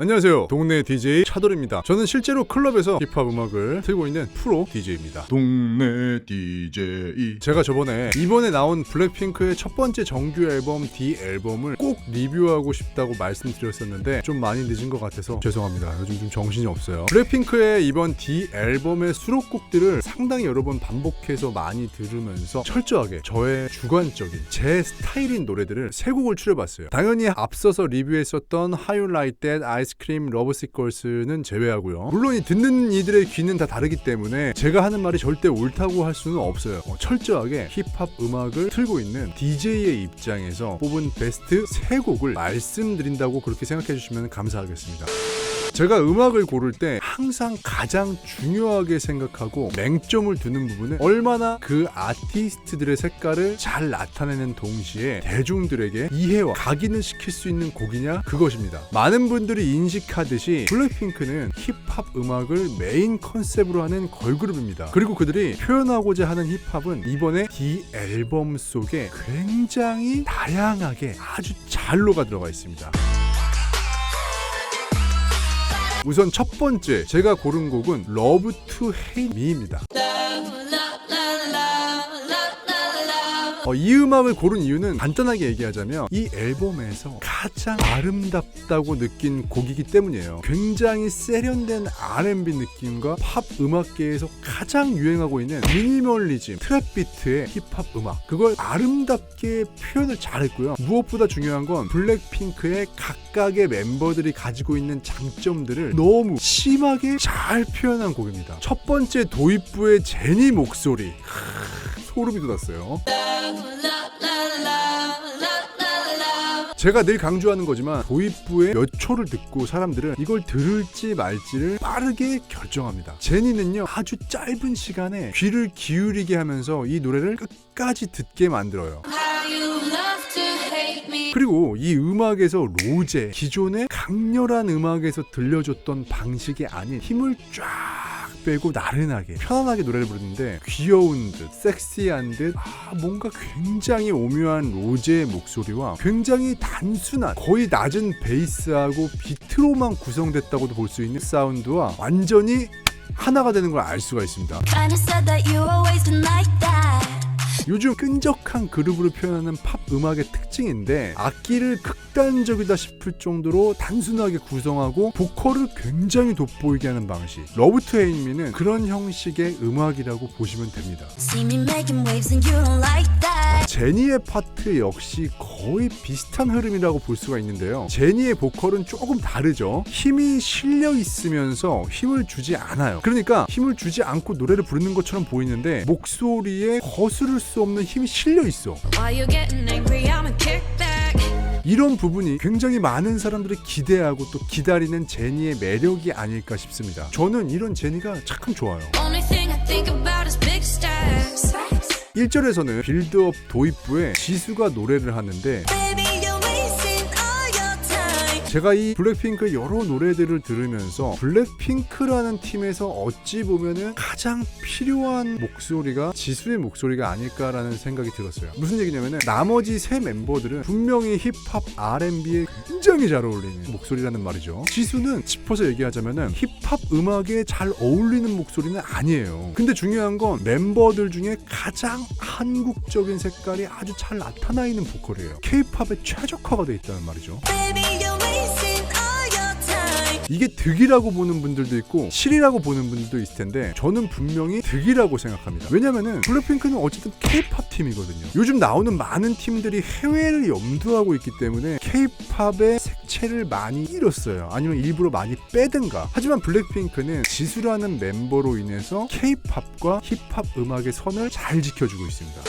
안녕하세요, 동네 DJ 차돌입니다. 저는 실제로 클럽에서 힙합 음악을 틀고 있는 프로 DJ입니다. 동네 DJ. 제가 이번에 나온 블랙핑크의 첫 번째 정규 앨범 D 앨범을 꼭 리뷰하고 싶다고 말씀드렸었는데 좀 많이 늦은 것 같아서 죄송합니다. 요즘 좀 정신이 없어요. 블랙핑크의 이번 D 앨범의 수록곡들을 상당히 여러 번 반복해서 많이 들으면서 철저하게 저의 주관적인 제 스타일인 노래들을 3곡을 추려봤어요. 당연히 앞서서 리뷰했었던 How You Like That, 아이스크림, 러브시컬스는 제외하고요. 물론 이 듣는 이들의 귀는 다 다르기 때문에 제가 하는 말이 절대 옳다고 할 수는 없어요. 철저하게 힙합 음악을 틀고 있는 DJ의 입장에서 뽑은 베스트 3곡을 말씀드린다고 그렇게 생각해 주시면 감사하겠습니다. 제가 음악을 고를 때 항상 가장 중요하게 생각하고 맹점을 두는 부분은 얼마나 그 아티스트들의 색깔을 잘 나타내는 동시에 대중들에게 이해와 각인을 시킬 수 있는 곡이냐, 그것입니다. 많은 분들이 인식하듯이 블랙핑크는 힙합 음악을 메인 컨셉으로 하는 걸그룹입니다. 그리고 그들이 표현하고자 하는 힙합은 이번에 D 앨범 속에 굉장히 다양하게 아주 잘 녹아 들어가 있습니다. 우선 첫 번째 제가 고른 곡은 Love to Hate Me입니다. 이 음악을 고른 이유는 간단하게 얘기하자면 이 앨범에서 가장 아름답다고 느낀 곡이기 때문이에요. 굉장히 세련된 R&B 느낌과 팝 음악계에서 가장 유행하고 있는 미니멀리즘, 트랩 비트의 힙합 음악, 그걸 아름답게 표현을 잘했고요. 무엇보다 중요한 건 블랙핑크의 각각의 멤버들이 가지고 있는 장점들을 너무 심하게 잘 표현한 곡입니다. 첫 번째 도입부의 제니 목소리, 소름이 돋았어요. 제가 늘 강조하는 거지만 도입부의 몇 초를 듣고 사람들은 이걸 들을지 말지를 빠르게 결정합니다. 제니는요, 아주 짧은 시간에 귀를 기울이게 하면서 이 노래를 끝까지 듣게 만들어요. 그리고 이 음악에서 로제, 기존의 강렬한 음악에서 들려줬던 방식이 아닌 힘을 쫙 빼고 나른하게 편안하게 노래를 부르는데 귀여운 듯 섹시한 듯 뭔가 굉장히 오묘한 로제의 목소리와 굉장히 단순한 거의 낮은 베이스하고 비트로만 구성됐다고도 볼 수 있는 사운드와 완전히 하나가 되는 걸 알 수가 있습니다. 요즘 끈적한 그룹으로 표현하는 팝 음악의 특징인데 악기를 극단적이다 싶을 정도로 단순하게 구성하고 보컬을 굉장히 돋보이게 하는 방식, 러브 투 헤이트 미는 그런 형식의 음악이라고 보시면 됩니다. 제니의 파트 역시 거의 비슷한 흐름이라고 볼 수가 있는데요. 제니의 보컬은 조금 다르죠. 힘이 실려 있으면서 힘을 주지 않아요. 그러니까 힘을 주지 않고 노래를 부르는 것처럼 보이는데 목소리에 거스를 수 없는 힘이 실려 있어. 이런 부분이 굉장히 많은 사람들이 기대하고 또 기다리는 제니의 매력이 아닐까 싶습니다. 저는 이런 제니가 참 좋아요. 1절에서는 빌드업 도입부에 지수가 노래를 하는데 제가 이 블랙핑크의 여러 노래들을 들으면서 블랙핑크라는 팀에서 어찌 보면은 가장 필요한 목소리가 지수의 목소리가 아닐까라는 생각이 들었어요. 무슨 얘기냐면은 나머지 3 멤버들은 분명히 힙합, R&B에 굉장히 잘 어울리는 목소리라는 말이죠. 지수는 짚어서 얘기하자면은 힙합 음악에 잘 어울리는 목소리는 아니에요. 근데 중요한 건 멤버들 중에 가장 한국적인 색깔이 아주 잘 나타나 있는 보컬이에요. K-팝에 최적화가 돼 있다는 말이죠. 이게 득이라고 보는 분들도 있고 실이라고 보는 분들도 있을 텐데 저는 분명히 득이라고 생각합니다. 왜냐면은 블랙핑크는 어쨌든 K-팝 팀이거든요. 요즘 나오는 많은 팀들이 해외를 염두하고 있기 때문에 K-팝의 색채를 많이 잃었어요. 아니면 일부러 많이 빼든가. 하지만 블랙핑크는 지수라는 멤버로 인해서 K-팝과 힙합 음악의 선을 잘 지켜주고 있습니다.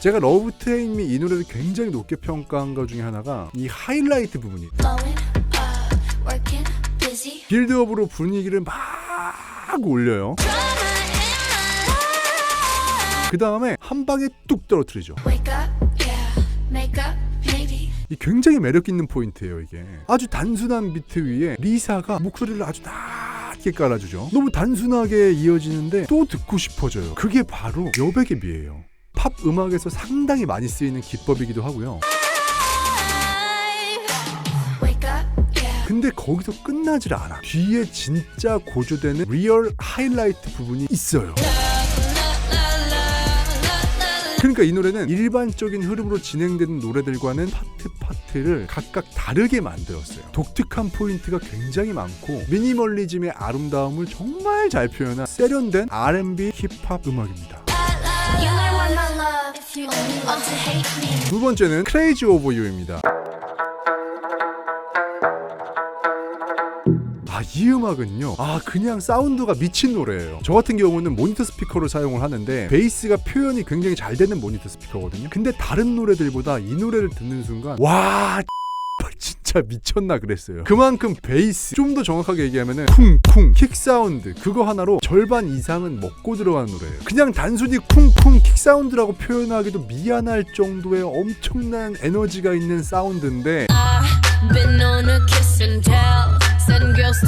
제가 러브 투 헤이트 미 이 노래를 굉장히 높게 평가한 것 중에 하나가 이 하이라이트 부분이에요. 빌드업으로 분위기를 막 올려요. 그 다음에 한 방에 뚝 떨어뜨리죠. 이 굉장히 매력 있는 포인트예요. 이게 아주 단순한 비트 위에 리사가 목소리를 아주 낮게 깔아주죠. 너무 단순하게 이어지는데 또 듣고 싶어져요. 그게 바로 여백의 미예요. 팝 음악에서 상당히 많이 쓰이는 기법이기도 하고요. 근데 거기서 끝나질 않아. 뒤에 진짜 고조되는 리얼 하이라이트 부분이 있어요. 그러니까 이 노래는 일반적인 흐름으로 진행되는 노래들과는 파트를 각각 다르게 만들었어요. 독특한 포인트가 굉장히 많고 미니멀리즘의 아름다움을 정말 잘 표현한 세련된 R&B 힙합 음악입니다. 두 번째는 Crazy Over You입니다. 이 음악은요, 그냥 사운드가 미친 노래예요. 저 같은 경우는 모니터 스피커를 사용을 하는데 베이스가 표현이 굉장히 잘 되는 모니터 스피커거든요. 근데 다른 노래들보다 이 노래를 듣는 순간 와 진짜 미쳤나 그랬어요. 그만큼 베이스, 좀 더 정확하게 얘기하면은 쿵쿵 킥 사운드, 그거 하나로 절반 이상은 먹고 들어가는 노래예요. 그냥 단순히 쿵쿵 킥 사운드라고 표현하기도 미안할 정도의 엄청난 에너지가 있는 사운드인데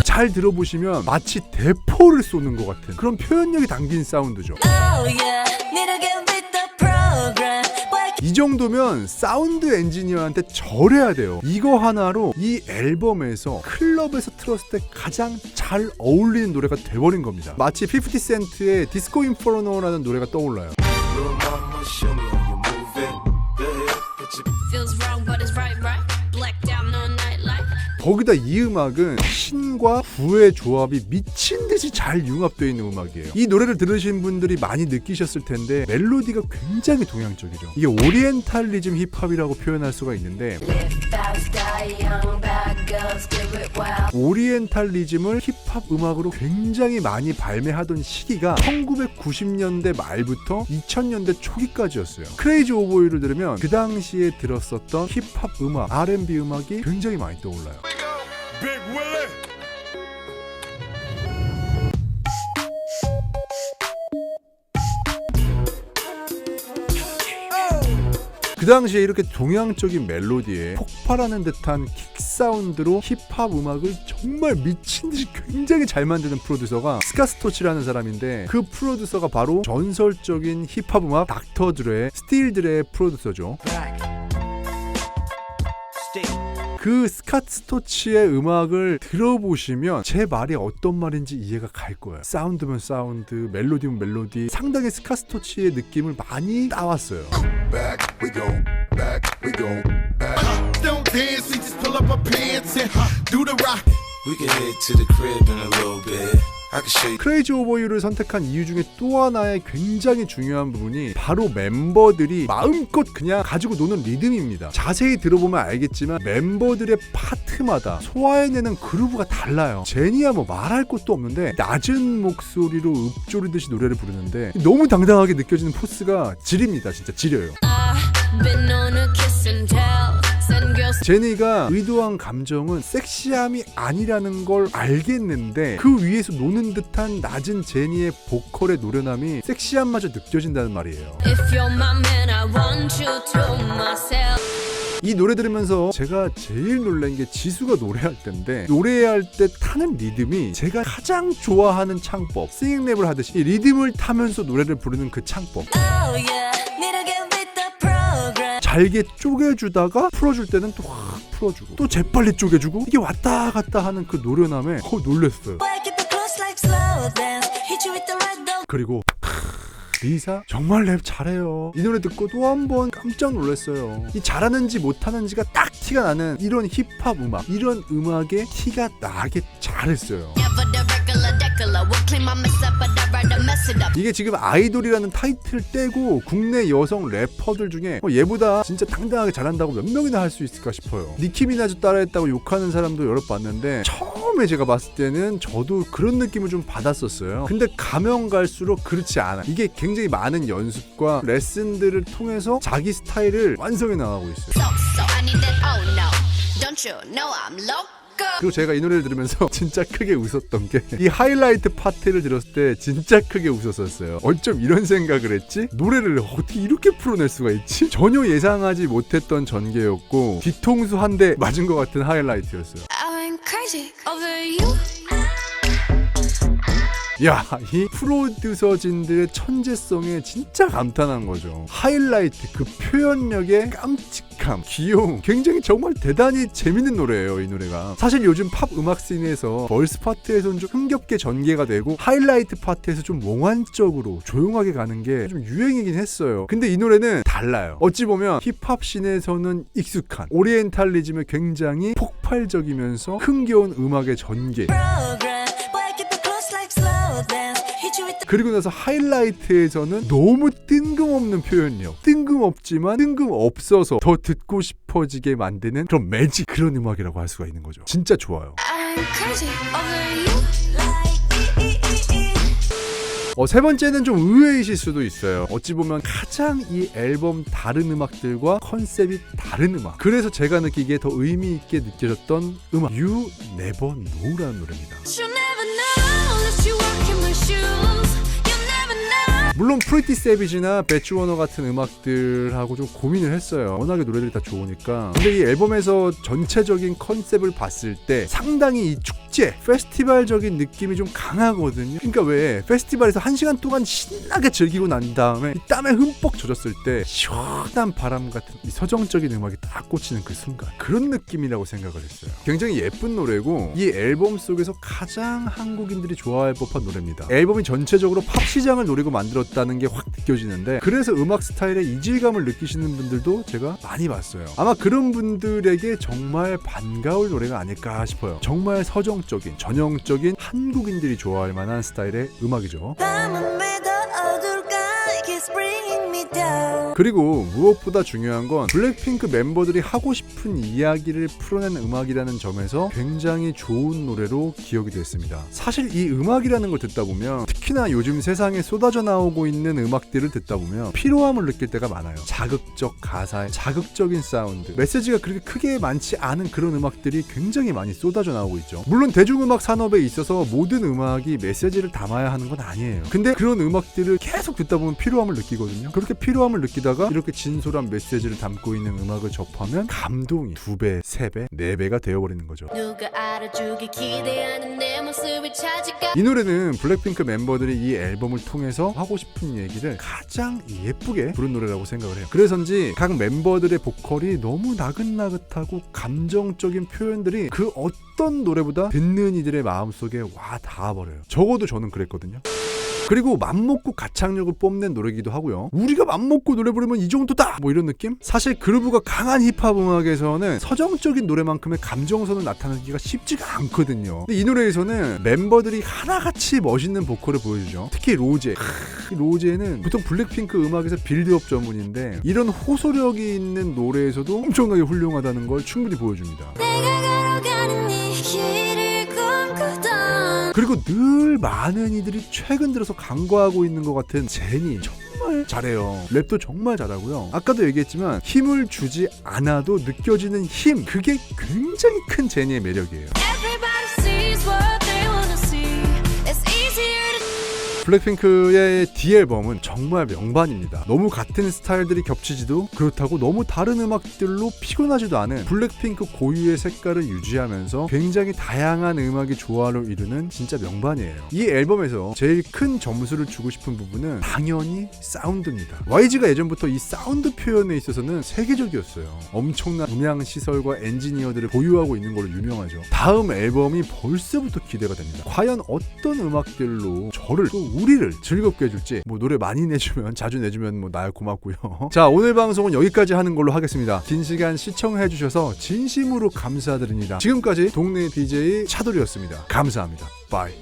잘 들어보시면 마치 대포를 쏘는 것 같은 그런 표현력이 담긴 사운드죠. 이 정도면 사운드 엔지니어한테 절해야 돼요. 이거 하나로 이 앨범에서 클럽에서 틀었을 때 가장 잘 어울리는 노래가 돼버린 겁니다. 마치 50센트의 디스코 인퍼노라는 노래가 떠올라요. 거기다 이 음악은 신과 구의 조합이 미친듯이 잘 융합되어 있는 음악이에요. 이 노래를 들으신 분들이 많이 느끼셨을 텐데 멜로디가 굉장히 동양적이죠. 이게 오리엔탈리즘 힙합이라고 표현할 수가 있는데 오리엔탈리즘을 힙합 음악으로 굉장히 많이 발매하던 시기가 1990년대 말부터 2000년대 초기까지였어요. 크레이지 오버 유를 들으면 그 당시에 들었었던 힙합 음악, R&B 음악이 굉장히 많이 떠올라요. 그 당시에 이렇게 동양적인 멜로디에 폭발하는 듯한 킥 사운드로 힙합 음악을 정말 미친듯이 굉장히 잘 만드는 프로듀서가 스카 스토치라는 사람인데, 그 프로듀서가 바로 전설적인 힙합 음악 닥터 드레, 스틸 드레의 프로듀서죠. 그 스카 스토치의 음악을 들어보시면 제 말이 어떤 말인지 이해가 갈 거예요. 사운드면 사운드, 멜로디면 멜로디, 상당히 스카 스토치의 느낌을 많이 따왔어요. 크레이지 오버 유를 선택한 이유 중에 또 하나의 굉장히 중요한 부분이 바로 멤버들이 마음껏 그냥 가지고 노는 리듬입니다. 자세히 들어보면 알겠지만 멤버들의 파트마다 소화해내는 그루브가 달라요. 제니야 뭐 말할 것도 없는데 낮은 목소리로 읊조리듯이 노래를 부르는데 너무 당당하게 느껴지는 포스가 지립니다. 진짜 지려요. 제니가 의도한 감정은 섹시함이 아니라는 걸 알겠는데 그 위에서 노는 듯한 낮은 제니의 보컬의 노련함이 섹시함마저 느껴진다는 말이에요. 이 노래 들으면서 제가 제일 놀란 게 지수가 노래할 때인데, 노래할 때 타는 리듬이 제가 가장 좋아하는 창법, 싱잉랩을 하듯이 리듬을 타면서 노래를 부르는 그 창법. 잘게 쪼개주다가 풀어줄 때는 또 확 풀어주고 또 재빨리 쪼개주고, 이게 왔다 갔다 하는 그 노련함에 놀랬어요. 그리고 리사 정말 랩 잘해요. 이 노래 듣고 또 한 번 깜짝 놀랐어요. 이 잘하는지 못하는지가 딱 티가 나는 이런 힙합 음악, 이런 음악에 티가 나게 잘했어요. 이게 지금 아이돌이라는 타이틀 떼고 국내 여성 래퍼들 중에 얘보다 진짜 당당하게 잘한다고 몇 명이나 할 수 있을까 싶어요. 니키 미나즈 따라했다고 욕하는 사람도 여러 봤는데 처음에 제가 봤을 때는 저도 그런 느낌을 좀 받았었어요. 근데 가면 갈수록 그렇지 않아. 이게 굉장히 많은 연습과 레슨들을 통해서 자기 스타일을 완성해 나가고 있어요. 그리고 제가 이 노래를 들으면서 진짜 크게 웃었던 게, 이 하이라이트 파트를 들었을 때 진짜 크게 웃었었어요. 어쩜 이런 생각을 했지? 노래를 어떻게 이렇게 풀어낼 수가 있지? 전혀 예상하지 못했던 전개였고 뒤통수 한 대 맞은 것 같은 하이라이트였어요. 야, 이 프로듀서진들의 천재성에 진짜 감탄한 거죠. 하이라이트, 그 표현력에 깜찍한 묵직함, 귀여움, 굉장히 정말 대단히 재밌는 노래예요. 이 노래가 사실 요즘 팝 음악 씬에서 벌스 파트에서는 좀 흥겹게 전개가 되고 하이라이트 파트에서 좀 몽환적으로 조용하게 가는 게 좀 유행이긴 했어요. 근데 이 노래는 달라요. 어찌 보면 힙합 씬에서는 익숙한 오리엔탈리즘의 굉장히 폭발적이면서 흥겨운 음악의 전개, 그리고 나서 하이라이트에서는 너무 뜬금없는 표현력, 뜬금없지만 뜬금없어서 더 듣고 싶어지게 만드는 그런 매직, 그런 음악이라고 할 수가 있는 거죠. 진짜 좋아요. 세 번째는 좀 의외이실 수도 있어요. 어찌 보면 가장 이 앨범 다른 음악들과 컨셉이 다른 음악, 그래서 제가 느끼기에 더 의미 있게 느껴졌던 음악, You Never Know라는 노래입니다. 물론 프리티 세비지나 배추 워너 같은 음악들하고 좀 고민을 했어요. 워낙에 노래들이 다 좋으니까. 근데 이 앨범에서 전체적인 컨셉을 봤을 때 상당히 이 축제, 페스티벌적인 느낌이 좀 강하거든요. 그러니까 왜 페스티벌에서 1시간 동안 신나게 즐기고 난 다음에 이 땀에 흠뻑 젖었을 때 시원한 바람 같은 이 서정적인 음악이 딱 꽂히는 그 순간, 그런 느낌이라고 생각을 했어요. 굉장히 예쁜 노래고 이 앨범 속에서 가장 한국인들이 좋아할 법한 노래입니다. 앨범이 전체적으로 팝 시장을 노리고 만들었다는 게 확 느껴지는데, 그래서 음악 스타일의 이질감을 느끼시는 분들도 제가 많이 봤어요. 아마 그런 분들에게 정말 반가울 노래가 아닐까 싶어요. 정말 서정적인, 전형적인 한국인들이 좋아할 만한 스타일의 음악이죠. 그리고 무엇보다 중요한 건 블랙핑크 멤버들이 하고 싶은 이야기를 풀어낸 음악이라는 점에서 굉장히 좋은 노래로 기억이 됐습니다. 사실 이 음악이라는 걸 듣다 보면, 특히나 요즘 세상에 쏟아져 나오고 있는 음악들을 듣다 보면 피로함을 느낄 때가 많아요. 자극적 가사에 자극적인 사운드, 메시지가 그렇게 크게 많지 않은 그런 음악들이 굉장히 많이 쏟아져 나오고 있죠. 물론 대중음악 산업에 있어서 모든 음악이 메시지를 담아야 하는 건 아니에요. 근데 그런 음악들을 계속 듣다 보면 피로함을 느끼거든요. 그렇게 피로함을 느끼다가 이렇게 진솔한 메시지를 담고 있는 음악을 접하면 감동이 2배, 3배, 4배가 되어버리는 거죠. 이 노래는 블랙핑크 멤버들이 이 앨범을 통해서 하고 싶은 얘기를 가장 예쁘게 부른 노래라고 생각을 해요. 그래서인지 각 멤버들의 보컬이 너무 나긋나긋하고 감정적인 표현들이 그 어떤 노래보다 듣는 이들의 마음속에 와 닿아버려요. 적어도 저는 그랬거든요. 그리고 맘먹고 가창력을 뽐낸 노래기도 하고요. 우리가 맘먹고 노래 부르면 이 정도다! 뭐 이런 느낌? 사실 그루브가 강한 힙합 음악에서는 서정적인 노래만큼의 감정선을 나타내기가 쉽지가 않거든요. 근데 이 노래에서는 멤버들이 하나같이 멋있는 보컬을 보여주죠. 특히 로제. 로제는 보통 블랙핑크 음악에서 빌드업 전문인데 이런 호소력이 있는 노래에서도 엄청나게 훌륭하다는 걸 충분히 보여줍니다. 그리고 늘 많은 이들이 최근 들어서 간과하고 있는 것 같은 제니, 정말 잘해요. 랩도 정말 잘하고요. 아까도 얘기했지만 힘을 주지 않아도 느껴지는 힘, 그게 굉장히 큰 제니의 매력이에요. 블랙핑크의 D앨범은 정말 명반입니다. 너무 같은 스타일들이 겹치지도, 그렇다고 너무 다른 음악들로 피곤하지도 않은 블랙핑크 고유의 색깔을 유지하면서 굉장히 다양한 음악의 조화를 이루는 진짜 명반이에요. 이 앨범에서 제일 큰 점수를 주고 싶은 부분은 당연히 사운드입니다. YG가 예전부터 이 사운드 표현에 있어서는 세계적이었어요. 엄청난 음향 시설과 엔지니어들을 보유하고 있는 걸로 유명하죠. 다음 앨범이 벌써부터 기대가 됩니다. 과연 어떤 음악들로 저를, 또 우리를 즐겁게 해줄지. 뭐 노래 많이 내주면, 자주 내주면 뭐 나야 고맙고요. 자, 오늘 방송은 여기까지 하는 걸로 하겠습니다. 긴 시간 시청해주셔서 진심으로 감사드립니다. 지금까지 동네 DJ 차돌이었습니다. 감사합니다. 바이.